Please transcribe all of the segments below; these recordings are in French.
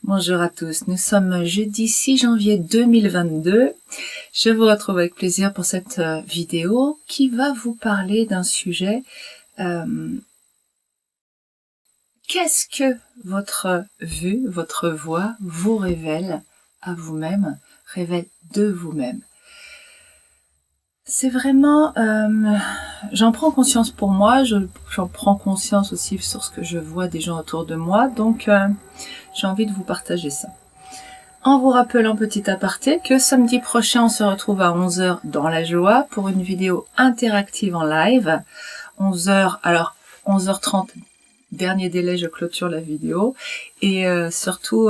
Bonjour à tous, nous sommes jeudi 6 janvier 2022. Je vous retrouve avec plaisir pour cette vidéo qui va vous parler d'un sujet. Qu'est-ce que votre vue, votre voix vous révèle à vous-même, révèle de vous-même? C'est vraiment, j'en prends conscience pour moi, j'en prends conscience aussi sur ce que je vois des gens autour de moi, donc j'ai envie de vous partager ça. En vous rappelant petit aparté que samedi prochain on se retrouve à 11h dans la joie pour une vidéo interactive en live. 11h, alors 11h30, dernier délai, je clôture la vidéo. Et surtout,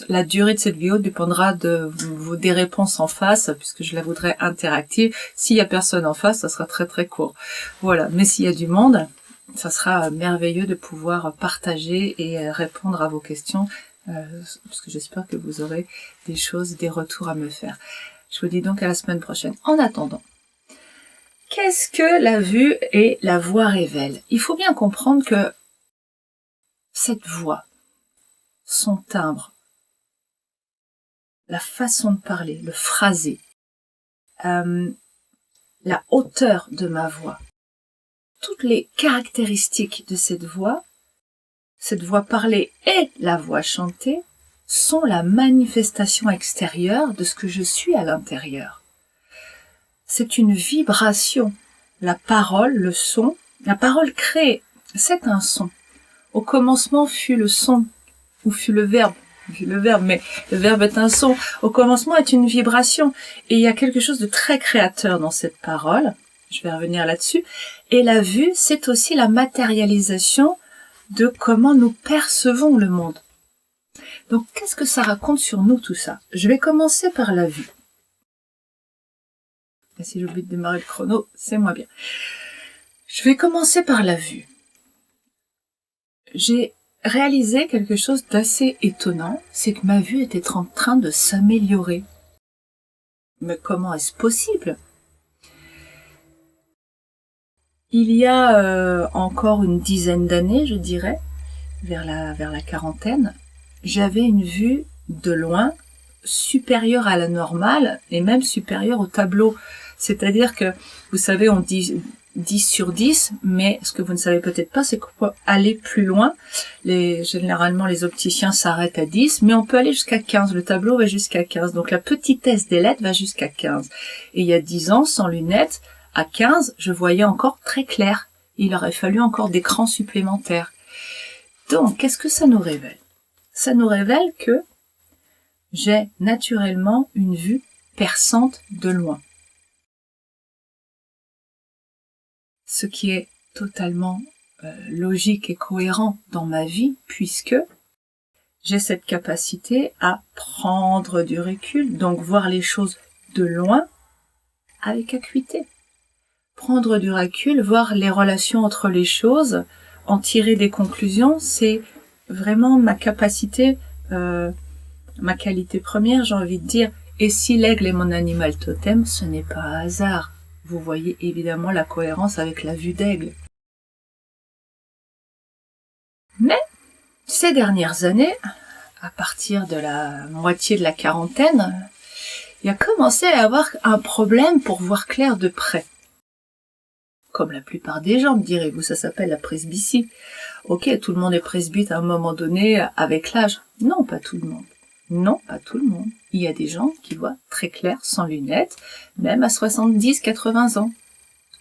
la durée de cette vidéo dépendra des réponses en face, puisque je la voudrais interactive. S'il y a personne en face, ça sera très très court. Voilà, mais s'il y a du monde, ça sera merveilleux de pouvoir partager et répondre à vos questions, parce que j'espère que vous aurez des retours à me faire. Je vous dis donc à la semaine prochaine. En attendant, qu'est-ce que la vue et la voix révèlent? Il faut bien comprendre que cette voix, son timbre, la façon de parler, le phrasé, la hauteur de ma voix, toutes les caractéristiques de cette voix parlée et la voix chantée, sont la manifestation extérieure de ce que je suis à l'intérieur. C'est une vibration. La parole, le son, la parole crée, c'est un son. Au commencement fut le son, ou fut le verbe, mais le verbe est un son. Au commencement est une vibration. Et il y a quelque chose de très créateur dans cette parole. Je vais revenir là-dessus. Et la vue, c'est aussi la matérialisation de comment nous percevons le monde. Donc, qu'est-ce que ça raconte sur nous, tout ça? Je vais commencer par la vue. Et si j'oublie de démarrer le chrono, c'est moins bien. Je vais commencer par la vue. J'ai réalisé quelque chose d'assez étonnant, c'est que ma vue était en train de s'améliorer. Mais comment est-ce possible? Il y a encore une dizaine d'années, je dirais, vers la quarantaine, j'avais une vue de loin supérieure à la normale et même supérieure au tableau. C'est-à-dire que, vous savez, on dit 10 sur 10, mais ce que vous ne savez peut-être pas, c'est qu'on peut aller plus loin. Généralement, les opticiens s'arrêtent à 10, mais on peut aller jusqu'à 15. Le tableau va jusqu'à 15. Donc, la petitesse des lettres va jusqu'à 15. Et il y a 10 ans, sans lunettes, à 15, je voyais encore très clair. Il aurait fallu encore d'écrans supplémentaires. Donc, qu'est-ce que ça nous révèle? Ça nous révèle que j'ai naturellement une vue perçante de loin. Ce qui est totalement logique et cohérent dans ma vie, puisque j'ai cette capacité à prendre du recul, donc voir les choses de loin avec acuité. Prendre du recul, voir les relations entre les choses, en tirer des conclusions, c'est vraiment ma capacité, ma qualité première, j'ai envie de dire. Et si l'aigle est mon animal totem, ce n'est pas un hasard. Vous voyez évidemment la cohérence avec la vue d'aigle. Mais, ces dernières années, à partir de la moitié de la quarantaine, il y a commencé à avoir un problème pour voir clair de près. Comme la plupart des gens, me direz-vous, ça s'appelle la presbytie. Ok, tout le monde est presbyte à un moment donné avec l'âge. Non, pas tout le monde. Non, pas tout le monde. Il y a des gens qui voient très clair sans lunettes, même à 70-80 ans.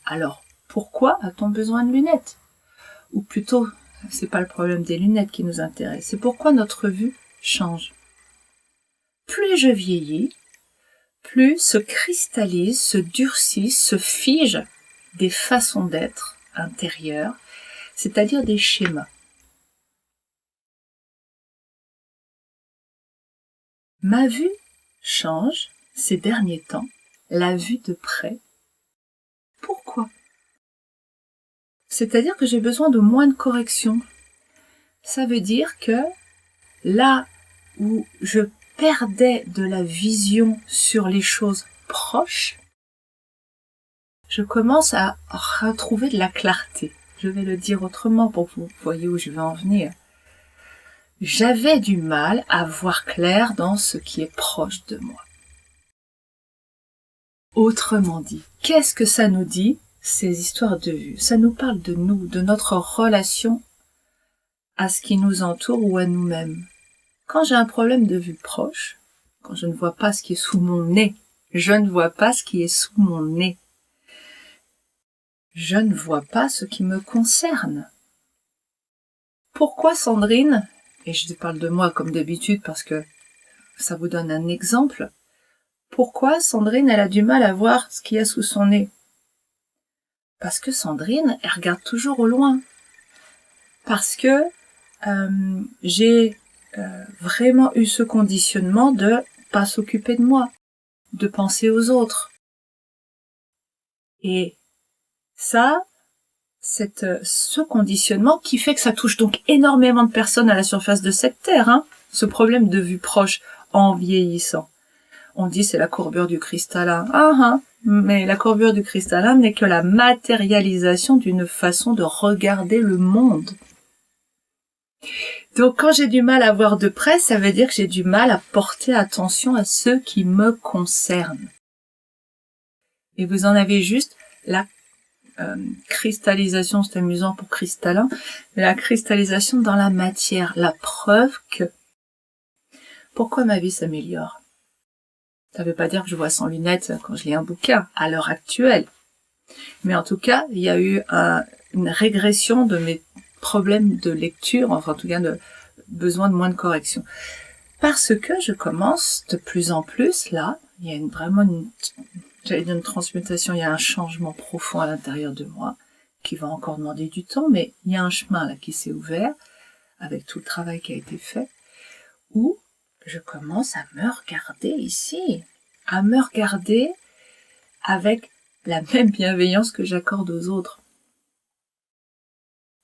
Alors, pourquoi a-t-on besoin de lunettes? Ou plutôt, c'est pas le problème des lunettes qui nous intéresse, c'est pourquoi notre vue change. Plus je vieillis, plus se cristallisent, se durcissent, se figent des façons d'être intérieures, c'est-à-dire des schémas. Ma vue change ces derniers temps, la vue de près. Pourquoi? C'est-à-dire que j'ai besoin de moins de corrections. Ça veut dire que là où je perdais de la vision sur les choses proches, je commence à retrouver de la clarté. Je vais le dire autrement pour que vous voyez où je veux en venir. j'avais du mal à voir clair dans ce qui est proche de moi. Autrement dit, qu'est-ce que ça nous dit, ces histoires de vue? Ça nous parle de nous, de notre relation à ce qui nous entoure ou à nous-mêmes. Quand j'ai un problème de vue proche, quand je ne vois pas ce qui est sous mon nez, je ne vois pas ce qui est sous mon nez. Je ne vois pas ce qui me concerne. Pourquoi Sandrine, et je parle de moi comme d'habitude parce que ça vous donne un exemple, pourquoi Sandrine, elle a du mal à voir ce qu'il y a sous son nez? Parce que Sandrine, elle regarde toujours au loin. Parce que j'ai vraiment eu ce conditionnement de pas s'occuper de moi, de penser aux autres. Et ça, ce conditionnement qui fait que ça touche donc énormément de personnes à la surface de cette terre, hein, ce problème de vue proche en vieillissant. On dit c'est la courbure du cristallin. Mais la courbure du cristallin n'est que la matérialisation d'une façon de regarder le monde. Donc quand j'ai du mal à voir de près, ça veut dire que j'ai du mal à porter attention à ce qui me concerne. Et vous en avez juste la cristallisation, c'est amusant pour cristallin, mais la cristallisation dans la matière, la preuve que pourquoi ma vie s'améliore. Ça veut pas dire que je vois sans lunettes quand je lis un bouquin, à l'heure actuelle. Mais en tout cas, il y a eu une régression de mes problèmes de lecture, enfin en tout cas de besoin de moins de correction. Parce que je commence de plus en plus, là, il y a vraiment une transmutation, il y a un changement profond à l'intérieur de moi, qui va encore demander du temps, mais il y a un chemin là qui s'est ouvert, avec tout le travail qui a été fait, où je commence à me regarder ici, à me regarder avec la même bienveillance que j'accorde aux autres.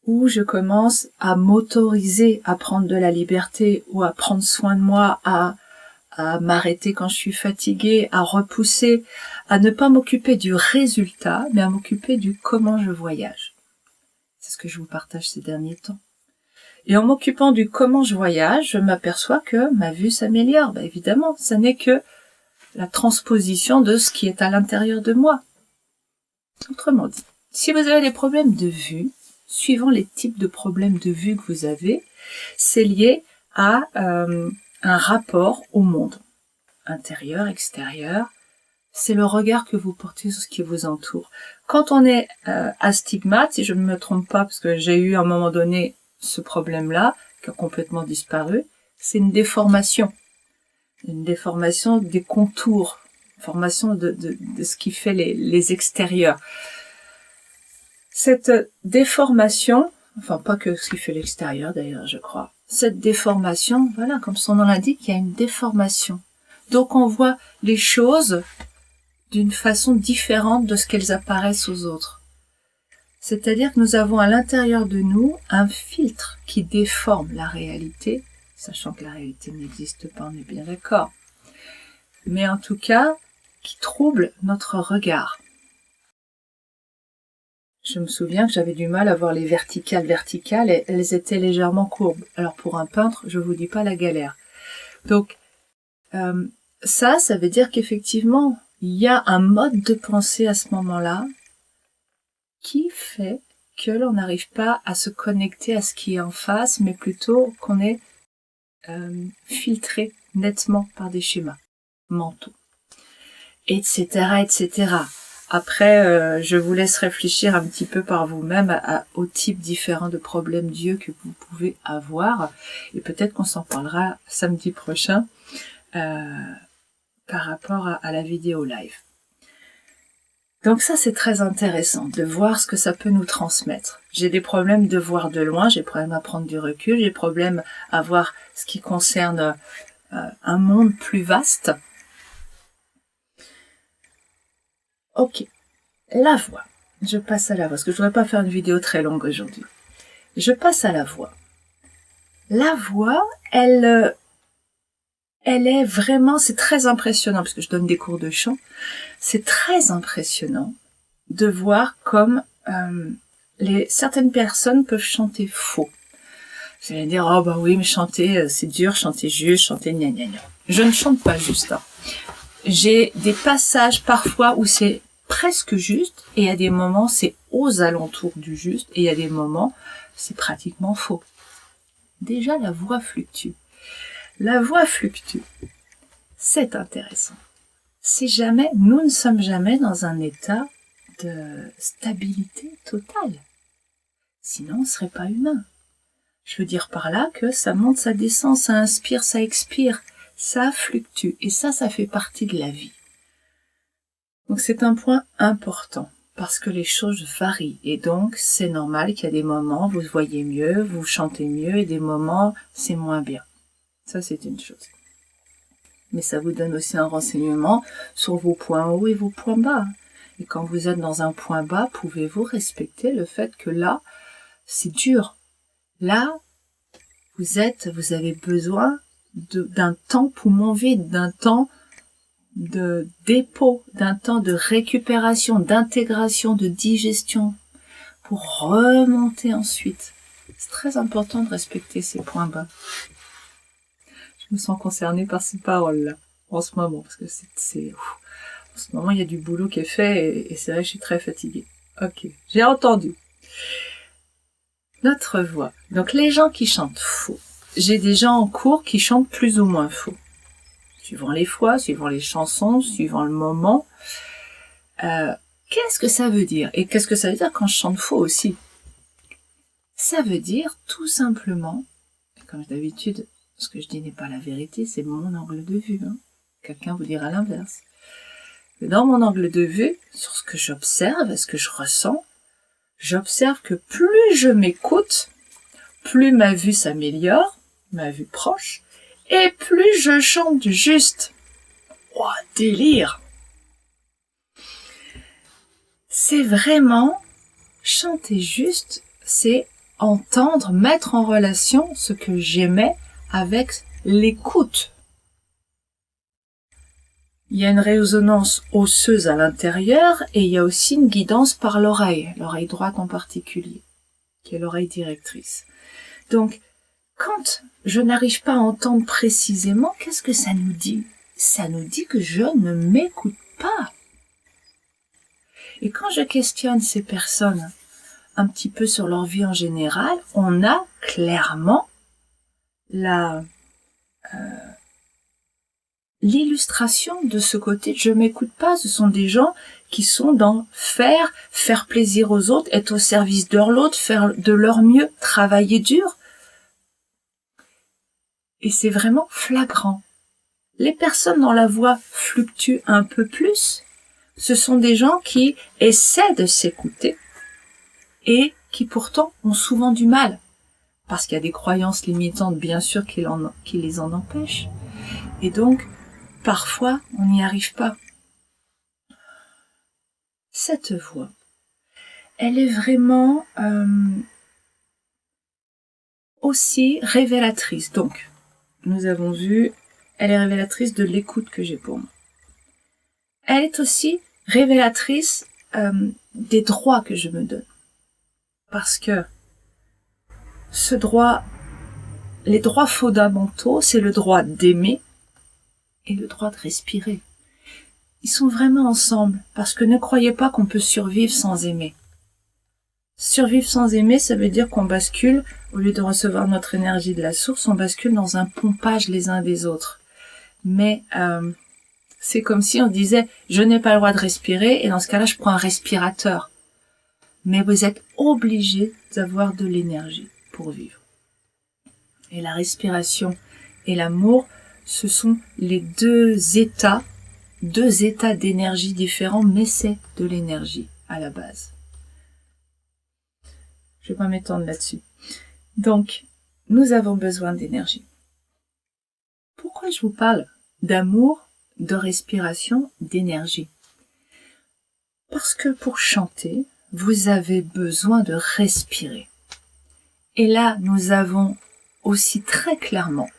Où je commence à m'autoriser à prendre de la liberté ou à prendre soin de moi, à m'arrêter quand je suis fatiguée, à repousser, à ne pas m'occuper du résultat, mais à m'occuper du comment je voyage. C'est ce que je vous partage ces derniers temps. Et en m'occupant du comment je voyage, je m'aperçois que ma vue s'améliore. Ben évidemment, ça n'est que la transposition de ce qui est à l'intérieur de moi. Autrement dit, si vous avez des problèmes de vue, suivant les types de problèmes de vue que vous avez, c'est lié à un rapport au monde, intérieur, extérieur. C'est le regard que vous portez sur ce qui vous entoure. Quand on est astigmate, si je ne me trompe pas, parce que j'ai eu à un moment donné ce problème-là, qui a complètement disparu, c'est une déformation des contours, une formation de ce qui fait les extérieurs. Cette déformation, enfin pas que ce qui fait l'extérieur d'ailleurs, je crois, cette déformation, voilà, comme son nom l'indique, il y a une déformation. Donc on voit les choses d'une façon différente de ce qu'elles apparaissent aux autres. C'est-à-dire que nous avons à l'intérieur de nous un filtre qui déforme la réalité, sachant que la réalité n'existe pas, on est bien d'accord. Mais en tout cas, qui trouble notre regard. Je me souviens que j'avais du mal à voir les verticales, et elles étaient légèrement courbes. Alors pour un peintre, je vous dis pas la galère. Donc, ça veut dire qu'effectivement, il y a un mode de pensée à ce moment-là qui fait que l'on n'arrive pas à se connecter à ce qui est en face, mais plutôt qu'on est filtré nettement par des schémas mentaux, etc., etc. Après, je vous laisse réfléchir un petit peu par vous-même aux types différents de problèmes d'yeux que vous pouvez avoir, et peut-être qu'on s'en parlera samedi prochain par rapport à la vidéo live. Donc ça, c'est très intéressant de voir ce que ça peut nous transmettre. J'ai des problèmes de voir de loin, j'ai des problèmes à prendre du recul, j'ai des problèmes à voir ce qui concerne un monde plus vaste. Ok, la voix. Je passe à la voix, parce que je ne voudrais pas faire une vidéo très longue aujourd'hui. Je passe à la voix. La voix, elle est vraiment, c'est très impressionnant, parce que je donne des cours de chant, c'est très impressionnant de voir comme certaines personnes peuvent chanter faux. Vous allez dire, oh bah oui, mais chanter, c'est dur, chanter juste, chanter gna gna gna. Je ne chante pas juste. Hein. J'ai des passages parfois où c'est presque juste, et il y a des moments, c'est aux alentours du juste, et il y a des moments, c'est pratiquement faux. Déjà, la voix fluctue. La voix fluctue. C'est intéressant. Nous ne sommes jamais dans un état de stabilité totale. Sinon, on ne serait pas humain. Je veux dire par là que ça monte, ça descend, ça inspire, ça expire, ça fluctue. Et ça fait partie de la vie. Donc c'est un point important, parce que les choses varient. Et donc, c'est normal qu'il y a des moments, vous voyez mieux, vous chantez mieux, et des moments, c'est moins bien. Ça, c'est une chose. Mais ça vous donne aussi un renseignement sur vos points hauts et vos points bas. Et quand vous êtes dans un point bas, pouvez-vous respecter le fait que là, c'est dur. Là, vous avez besoin d'un temps poumon vide, d'un temps de dépôt, d'un temps de récupération, d'intégration, de digestion, pour remonter ensuite. C'est très important de respecter ces points bas. Je me sens concernée par ces paroles-là, en ce moment, parce que en ce moment, il y a du boulot qui est fait, et c'est vrai que je suis très fatiguée. Ok, j'ai entendu. Notre voix. Donc, les gens qui chantent faux. J'ai des gens en cours qui chantent plus ou moins faux. Suivant les fois, suivant les chansons, suivant le moment. Qu'est-ce que ça veut dire? Et qu'est-ce que ça veut dire quand je chante faux aussi? Ça veut dire tout simplement, comme d'habitude, ce que je dis n'est pas la vérité, c'est mon angle de vue. Hein. Quelqu'un vous dira l'inverse. Mais dans mon angle de vue, sur ce que j'observe, ce que je ressens, j'observe que plus je m'écoute, plus ma vue s'améliore, ma vue proche, et plus je chante juste. Oh, délire! C'est vraiment, chanter juste, c'est entendre, mettre en relation ce que j'aimais avec l'écoute. Il y a une résonance osseuse à l'intérieur et il y a aussi une guidance par l'oreille droite en particulier, qui est l'oreille directrice. Donc, quand je n'arrive pas à entendre précisément, qu'est-ce que ça nous dit? Ça nous dit que je ne m'écoute pas. Et quand je questionne ces personnes un petit peu sur leur vie en général, on a clairement l'illustration de ce côté je m'écoute pas. Ce sont des gens qui sont dans faire plaisir aux autres, être au service de l'autre, faire de leur mieux, travailler dur. Et c'est vraiment flagrant. Les personnes dont la voix fluctue un peu plus, ce sont des gens qui essaient de s'écouter et qui pourtant ont souvent du mal. Parce qu'il y a des croyances limitantes, bien sûr, qui les en empêchent. Et donc, parfois, on n'y arrive pas. Cette voix, elle est vraiment aussi révélatrice. Donc, nous avons vu, elle est révélatrice de l'écoute que j'ai pour moi. Elle est aussi révélatrice des droits que je me donne. Parce que les droits fondamentaux, c'est le droit d'aimer et le droit de respirer. Ils sont vraiment ensemble, parce que ne croyez pas qu'on peut survivre sans aimer. Survivre sans aimer, ça veut dire qu'on bascule, au lieu de recevoir notre énergie de la source, on bascule dans un pompage les uns des autres. Mais c'est comme si on disait, je n'ai pas le droit de respirer, et dans ce cas-là, je prends un respirateur. Mais vous êtes obligé d'avoir de l'énergie pour vivre. Et la respiration et l'amour, ce sont les deux états d'énergie différents, mais c'est de l'énergie à la base. Je vais pas m'étendre là-dessus. Donc, nous avons besoin d'énergie. Pourquoi je vous parle d'amour, de respiration, d'énergie? Parce que pour chanter, vous avez besoin de respirer. Et là, nous avons aussi très clairement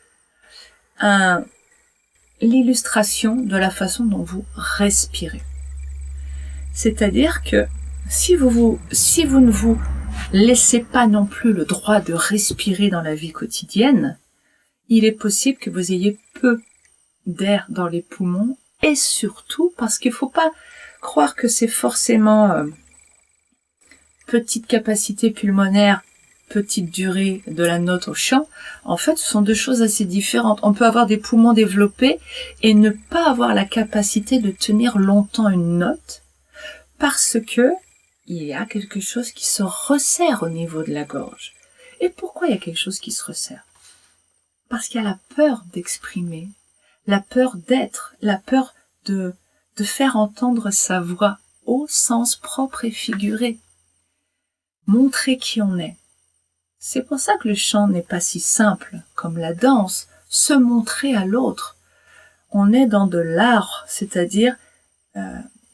l'illustration de la façon dont vous respirez. C'est-à-dire que si vous ne vous laissez pas non plus le droit de respirer dans la vie quotidienne, il est possible que vous ayez peu d'air dans les poumons, et surtout parce qu'il faut pas croire que c'est forcément petite capacité pulmonaire, petite durée de la note au chant. En fait, ce sont deux choses assez différentes. On peut avoir des poumons développés et ne pas avoir la capacité de tenir longtemps une note parce que il y a quelque chose qui se resserre au niveau de la gorge. Et pourquoi il y a quelque chose qui se resserre? Parce qu'il y a la peur d'exprimer, la peur d'être, la peur de faire entendre sa voix au sens propre et figuré. Montrer qui on est. C'est pour ça que le chant n'est pas si simple comme la danse, se montrer à l'autre. On est dans de l'art, c'est-à-dire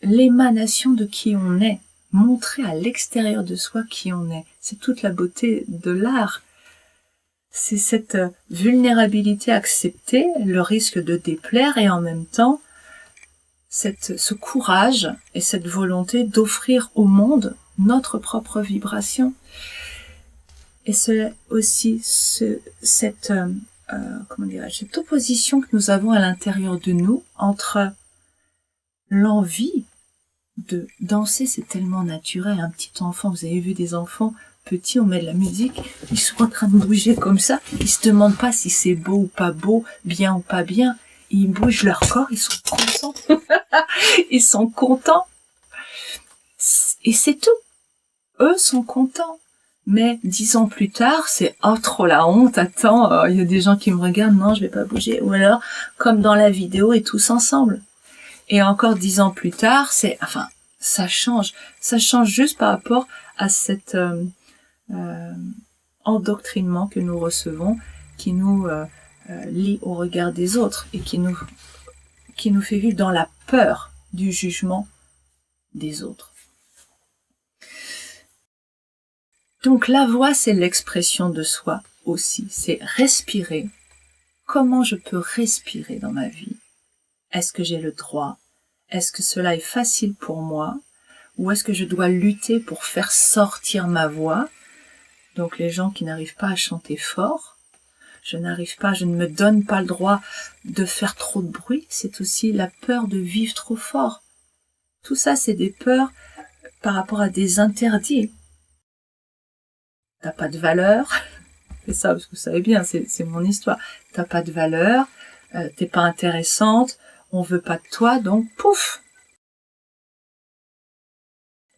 l'émanation de qui on est, montrer à l'extérieur de soi qui on est. C'est toute la beauté de l'art. C'est cette vulnérabilité acceptée, le risque de déplaire et en même temps ce courage et cette volonté d'offrir au monde notre propre vibration. Et c'est aussi cette opposition que nous avons à l'intérieur de nous entre l'envie de danser, c'est tellement naturel. Un petit enfant, vous avez vu des enfants petits, on met de la musique, ils sont en train de bouger comme ça, ils se demandent pas si c'est beau ou pas beau, bien ou pas bien, ils bougent leur corps, ils sont contents. Ils sont contents. Et c'est tout. Eux sont contents. Mais 10 ans plus tard, c'est « Oh, trop la honte, attends, il y a des gens qui me regardent, non, je vais pas bouger. » Ou alors, comme dans la vidéo, et tous ensemble. Et encore 10 ans plus tard, ça change. Ça change juste par rapport à cet endoctrinement que nous recevons, qui nous lie au regard des autres et qui nous fait vivre dans la peur du jugement des autres. Donc la voix, c'est l'expression de soi aussi, c'est respirer. Comment je peux respirer dans ma vie? Est-ce que j'ai le droit? Est-ce que cela est facile pour moi? Ou est-ce que je dois lutter pour faire sortir ma voix? Donc les gens qui n'arrivent pas à chanter fort, je ne me donne pas le droit de faire trop de bruit, c'est aussi la peur de vivre trop fort. Tout ça, c'est des peurs par rapport à des interdits. T'as pas de valeur, c'est ça, parce que vous savez bien, c'est mon histoire. T'as pas de valeur, t'es pas intéressante, on veut pas de toi, donc pouf!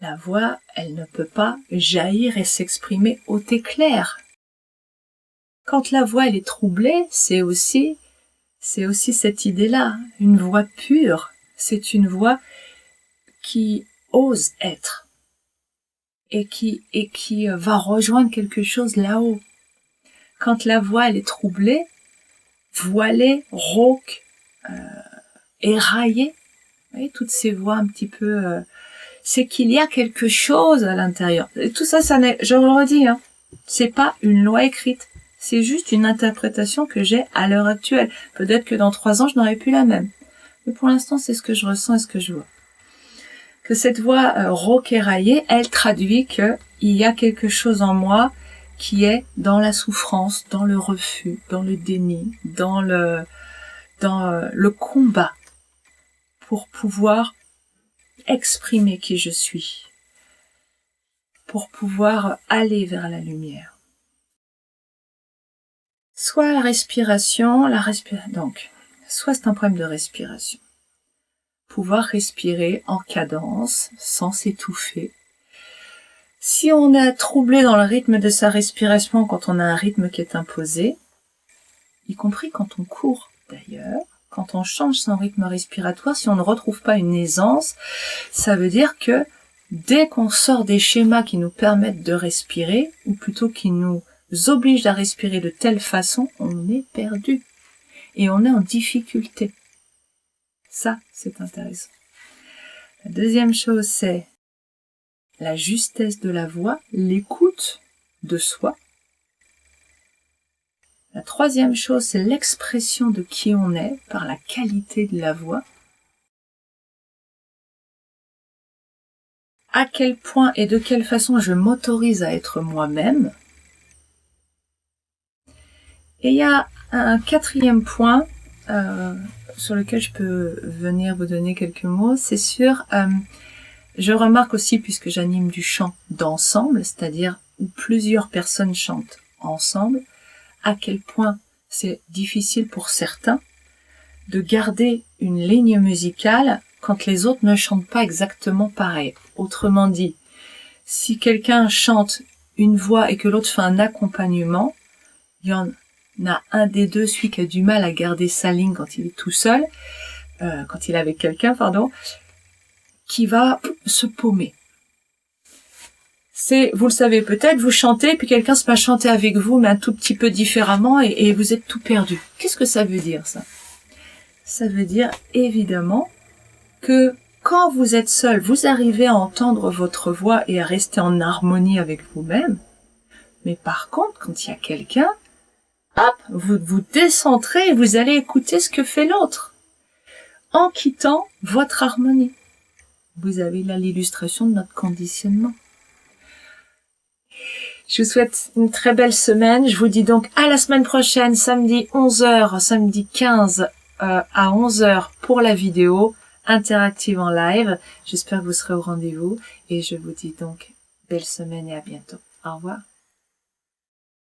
La voix, elle ne peut pas jaillir et s'exprimer haut et clair. Quand la voix, elle est troublée, c'est aussi cette idée-là. Une voix pure, c'est une voix qui ose être et qui va rejoindre quelque chose là-haut. Quand la voix, elle est troublée, voilée, rauque, éraillée, vous voyez, toutes ces voix un petit peu... c'est qu'il y a quelque chose à l'intérieur. Et tout ça, je le redis, c'est pas une loi écrite. C'est juste une interprétation que j'ai à l'heure actuelle. Peut-être que dans 3 ans, je n'aurai plus la même. Mais pour l'instant, c'est ce que je ressens et ce que je vois. Que cette voix rauque éraillée, elle traduit qu'il y a quelque chose en moi qui est dans la souffrance, dans le refus, dans le déni, dans le combat pour pouvoir exprimer qui je suis, pour pouvoir aller vers la lumière. Soit la respiration, donc, soit c'est un problème de respiration. Pouvoir respirer en cadence, sans s'étouffer. Si on est troublé dans le rythme de sa respiration, quand on a un rythme qui est imposé, y compris quand on court d'ailleurs, quand on change son rythme respiratoire, si on ne retrouve pas une aisance, ça veut dire que dès qu'on sort des schémas qui nous permettent de respirer, ou plutôt qui nous obligent à respirer de telle façon, on est perdu. Et on est en difficulté. Ça, c'est intéressant. La deuxième chose, c'est la justesse de la voix, l'écoute de soi. La troisième chose, c'est l'expression de qui on est par la qualité de la voix. à quel point et de quelle façon je m'autorise à être moi-même. Et il y a un quatrième point sur lequel je peux venir vous donner quelques mots, c'est sûr, je remarque aussi, puisque j'anime du chant d'ensemble, c'est-à-dire où plusieurs personnes chantent ensemble, à quel point c'est difficile pour certains de garder une ligne musicale quand les autres ne chantent pas exactement pareil. Autrement dit, si quelqu'un chante une voix et que l'autre fait un accompagnement, il y en a un des deux, celui qui a du mal à garder sa ligne quand il est tout seul, quand il est avec quelqu'un, qui va se paumer. Vous le savez peut-être, vous chantez, puis quelqu'un se met à chanter avec vous, mais un tout petit peu différemment, et vous êtes tout perdu. Qu'est-ce que ça veut dire, ça? Ça veut dire, évidemment, que quand vous êtes seul, vous arrivez à entendre votre voix et à rester en harmonie avec vous-même. Mais par contre, quand il y a quelqu'un, hop, vous vous décentrez et vous allez écouter ce que fait l'autre, en quittant votre harmonie. Vous avez là l'illustration de notre conditionnement. Je vous souhaite une très belle semaine. Je vous dis donc à la semaine prochaine, samedi 11h, samedi 15 à 11h pour la vidéo interactive en live. J'espère que vous serez au rendez-vous et je vous dis donc belle semaine et à bientôt. Au revoir.